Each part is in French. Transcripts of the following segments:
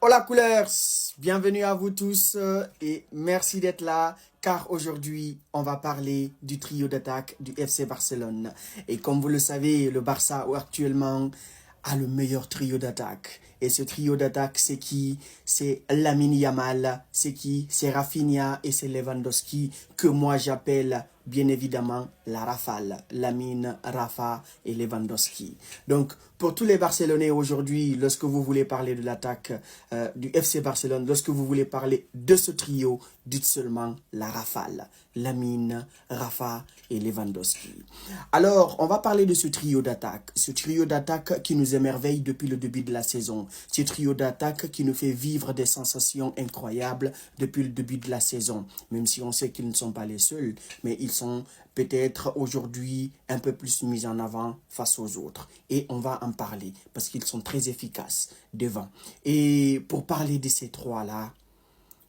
Hola couleurs, bienvenue à vous tous et merci d'être là car aujourd'hui on va parler du trio d'attaque du FC Barcelone. Et comme vous le savez, le Barça actuellement a le meilleur trio d'attaque. Et ce trio d'attaque, c'est qui? C'est Lamine Yamal, c'est qui? C'est Rafinha et c'est Lewandowski que moi j'appelle bien évidemment la rafale. Lamine, Rafa et Lewandowski. Donc pour tous les Barcelonais aujourd'hui, lorsque vous voulez parler de l'attaque du FC Barcelone, lorsque vous voulez parler de ce trio, dites seulement la rafale. Lamine, Rafa et Lewandowski. Alors, on va parler de ce trio d'attaque. Ce trio d'attaque qui nous émerveille depuis le début de la saison. Ce trio d'attaque qui nous fait vivre des sensations incroyables depuis le début de la saison. Même si on sait qu'ils ne sont pas les seuls, mais ils sont peut-être aujourd'hui un peu plus mis en avant face aux autres. Et on va en parler parce qu'ils sont très efficaces devant. Et pour parler de ces trois-là,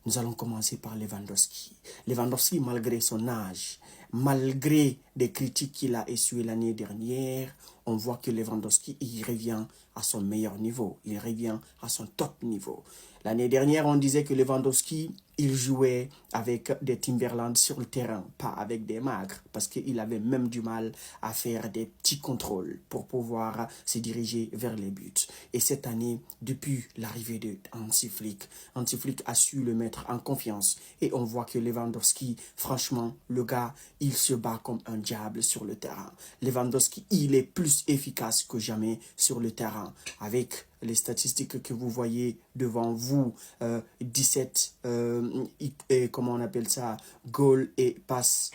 nous allons commencer par Lewandowski. Lewandowski, malgré son âge, malgré des critiques qu'il a essuyées l'année dernière, on voit que Lewandowski, il revient à son meilleur niveau. Il revient à son top niveau. L'année dernière, on disait que Lewandowski, il jouait avec des Timberland sur le terrain, pas avec des magres, parce qu'il avait même du mal à faire des petits contrôles pour pouvoir se diriger vers les buts. Et cette année, depuis l'arrivée de Hansi Flick a su le mettre en confiance. Et on voit que Lewandowski, franchement, le gars, il se bat comme un diable sur le terrain. Lewandowski, il est plus efficace que jamais sur le terrain. Avec les statistiques que vous voyez devant vous, 17, comment on appelle ça, goals et passes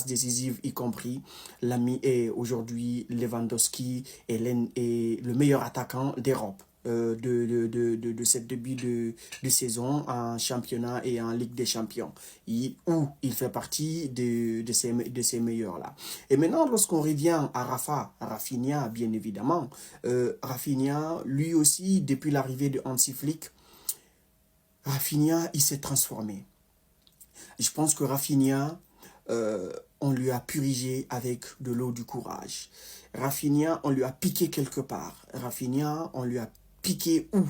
décisives y compris. L'ami est aujourd'hui Lewandowski est le meilleur attaquant d'Europe. De cette début de saison en championnat et en Ligue des Champions, où il fait partie de ces meilleurs-là. Et maintenant, lorsqu'on revient à Rafinha, bien évidemment, Rafinha, lui aussi, depuis l'arrivée de Hansi Flick, Rafinha, il s'est transformé. Je pense que Rafinha, on lui a purigé avec de l'eau du courage. Rafinha, on lui a piqué quelque part. Rafinha, on lui a piqué où?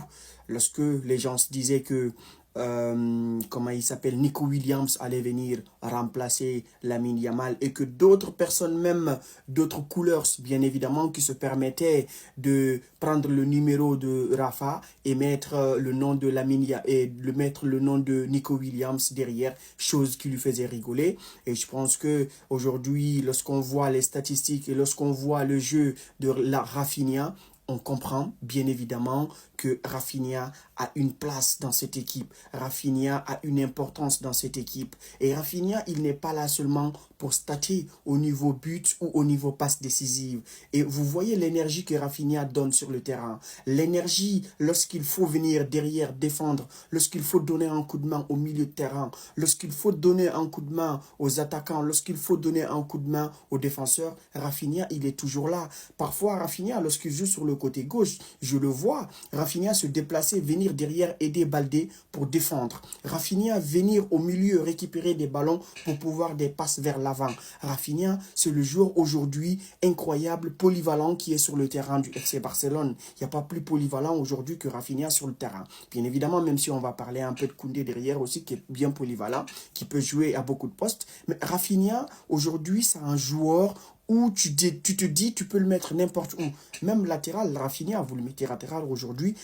Lorsque les gens se disaient que comment il s'appelle, Nico Williams allait venir remplacer Lamine Yamal et que d'autres personnes, même d'autres couleurs, bien évidemment, qui se permettaient de prendre le numéro de Rafa et mettre le nom de Lamine et mettre le nom de Nico Williams derrière, chose qui lui faisait rigoler. Et je pense que aujourd'hui, lorsqu'on voit les statistiques et lorsqu'on voit le jeu de la Rafinha, on comprend bien évidemment que Rafinha a une place dans cette équipe. Rafinha a une importance dans cette équipe. Et Rafinha, il n'est pas là seulement pour stater au niveau but ou au niveau passe décisive. Et vous voyez l'énergie que Rafinha donne sur le terrain. L'énergie lorsqu'il faut venir derrière défendre, lorsqu'il faut donner un coup de main au milieu de terrain, lorsqu'il faut donner un coup de main aux attaquants, lorsqu'il faut donner un coup de main aux défenseurs, Rafinha, il est toujours là. Parfois, Rafinha, lorsqu'il joue sur le côté gauche, je le vois, Rafinha se déplacer, venir derrière, aider Baldé pour défendre. Rafinha venir au milieu, récupérer des ballons pour pouvoir des passes vers l'avant. Rafinha, c'est le joueur aujourd'hui incroyable, polyvalent qui est sur le terrain du FC Barcelone. Il n'y a pas plus polyvalent aujourd'hui que Rafinha sur le terrain. Bien évidemment, même si on va parler un peu de Koundé derrière aussi, qui est bien polyvalent, qui peut jouer à beaucoup de postes. Mais Rafinha, aujourd'hui, c'est un joueur où tu te dis, tu peux le mettre n'importe où. Même latéral, Rafinha, vous le mettez latéral aujourd'hui,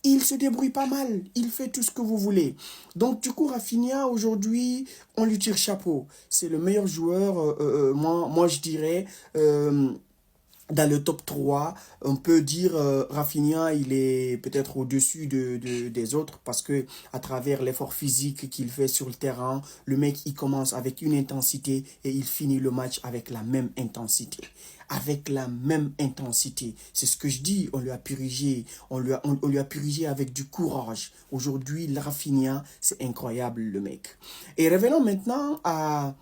il se débrouille pas mal. Il fait tout ce que vous voulez. Donc, du coup, Rafinha, aujourd'hui, on lui tire chapeau. C'est le meilleur joueur, moi, je dirais, dans le top 3, on peut dire Rafinha, il est peut-être au-dessus des autres parce que à travers l'effort physique qu'il fait sur le terrain, le mec, il commence avec une intensité et il finit le match avec la même intensité. Avec la même intensité. C'est ce que je dis, on lui a purigé, on lui a purigé avec du courage. Aujourd'hui, Rafinha, c'est incroyable le mec. Et revenons maintenant à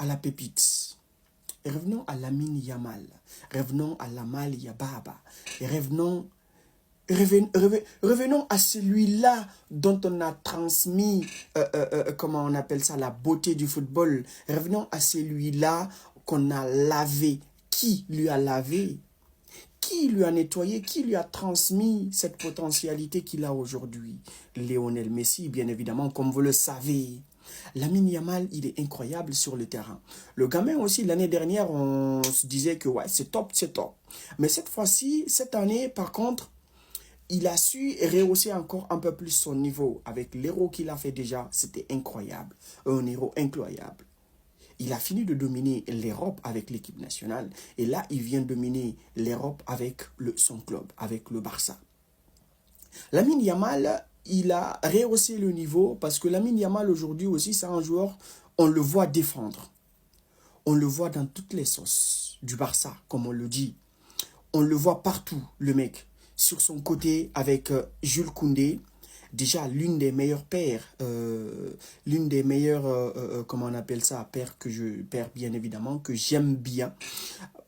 la pépite. Et revenons à Lamine Yamal. Revenons à Lamal Yababa. Et revenons à celui-là dont on a transmis, comment on appelle ça, la beauté du football. Revenons à celui-là qu'on a lavé. Qui lui a lavé? Qui lui a nettoyé, qui lui a transmis cette potentialité qu'il a aujourd'hui? Lionel Messi, bien évidemment, comme vous le savez. Lamine Yamal, il est incroyable sur le terrain. Le gamin aussi, l'année dernière, on se disait que ouais, c'est top, c'est top. Mais cette fois-ci, cette année, par contre, il a su rehausser encore un peu plus son niveau. Avec l'héros qu'il a fait déjà, c'était incroyable. Un héros incroyable. Il a fini de dominer l'Europe avec l'équipe nationale. Et là, il vient dominer l'Europe avec son club, avec le Barça. Lamine Yamal, il a rehaussé le niveau parce que Lamine Yamal aujourd'hui aussi, c'est un joueur, on le voit défendre. On le voit dans toutes les sauces du Barça, comme on le dit. On le voit partout, le mec. Sur son côté avec Jules Koundé, déjà l'une des meilleures paires, l'une des meilleures, comment on appelle ça, paire bien évidemment, que j'aime bien.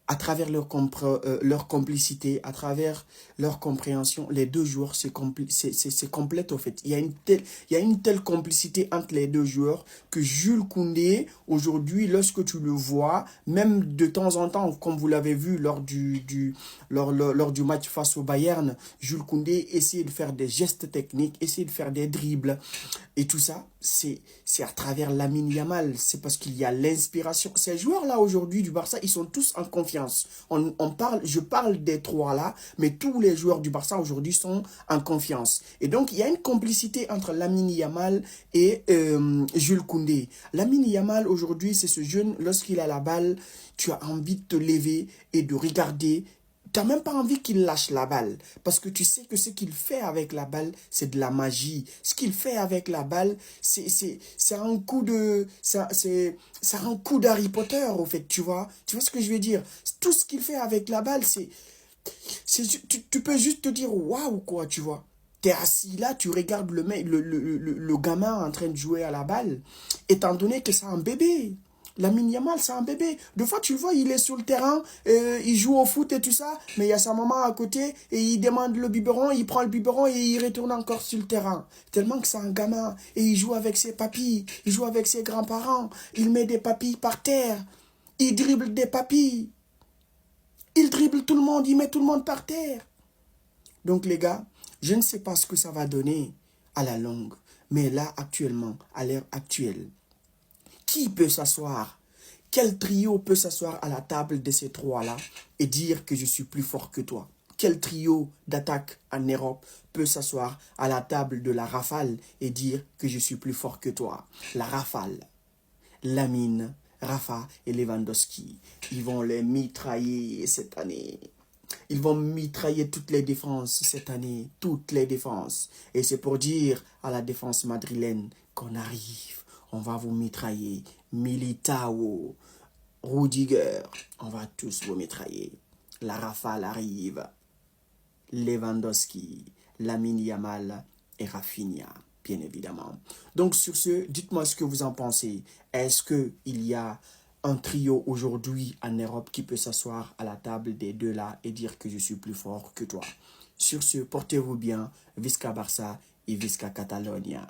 À travers leur complicité, à travers leur compréhension, les deux joueurs c'est complète au fait. Il y a une telle complicité entre les deux joueurs que Jules Koundé, aujourd'hui, lorsque tu le vois, même de temps en temps, comme vous l'avez vu lors du match face au Bayern, Jules Koundé essaie de faire des gestes techniques, essaie de faire des dribbles. Et tout ça, c'est à travers Lamine Yamal. C'est parce qu'il y a l'inspiration. Ces joueurs-là, aujourd'hui, du Barça, ils sont tous en confiance. Je parle des trois là, mais tous les joueurs du Barça, aujourd'hui, sont en confiance. Et donc, il y a une complicité entre Lamine Yamal et Jules Koundé. Lamine Yamal, aujourd'hui, c'est ce jeune, lorsqu'il a la balle, tu as envie de te lever et de regarder. Tu n'as même pas envie qu'il lâche la balle. Parce que tu sais que ce qu'il fait avec la balle, c'est de la magie. Ce qu'il fait avec la balle, c'est un coup de... C'est un coup d'Harry Potter, au fait, tu vois. Tu vois ce que je veux dire? Tout ce qu'il fait avec la balle, tu peux juste te dire, waouh, quoi, tu vois. Tu es assis là, tu regardes le gamin en train de jouer à la balle, étant donné que c'est un bébé. Lamine Yamal, c'est un bébé. Des fois, tu le vois, il est sur le terrain, il joue au foot et tout ça, mais il y a sa maman à côté et il demande le biberon, il prend le biberon et il retourne encore sur le terrain. Tellement que c'est un gamin. Et il joue avec ses papis, il joue avec ses grands-parents, il met des papis par terre, il dribble des papis, il dribble tout le monde, il met tout le monde par terre. Donc les gars, je ne sais pas ce que ça va donner à la longue, mais là, actuellement, à l'heure actuelle, qui peut s'asseoir? Quel trio peut s'asseoir à la table de ces trois-là et dire que je suis plus fort que toi? Quel trio d'attaque en Europe peut s'asseoir à la table de la rafale et dire que je suis plus fort que toi? La rafale, Lamine, Rafa et Lewandowski, ils vont les mitrailler cette année. Ils vont mitrailler toutes les défenses cette année, toutes les défenses. Et c'est pour dire à la défense madrilène qu'on arrive. On va vous mitrailler. Militao, Rudiger, on va tous vous mitrailler. La rafale arrive. Lewandowski, Lamine Yamal et Rafinha, bien évidemment. Donc sur ce, dites-moi ce que vous en pensez. Est-ce qu'il y a un trio aujourd'hui en Europe qui peut s'asseoir à la table des deux là et dire que je suis plus fort que toi? Sur ce, portez-vous bien. Visca Barça et Visca Catalonia.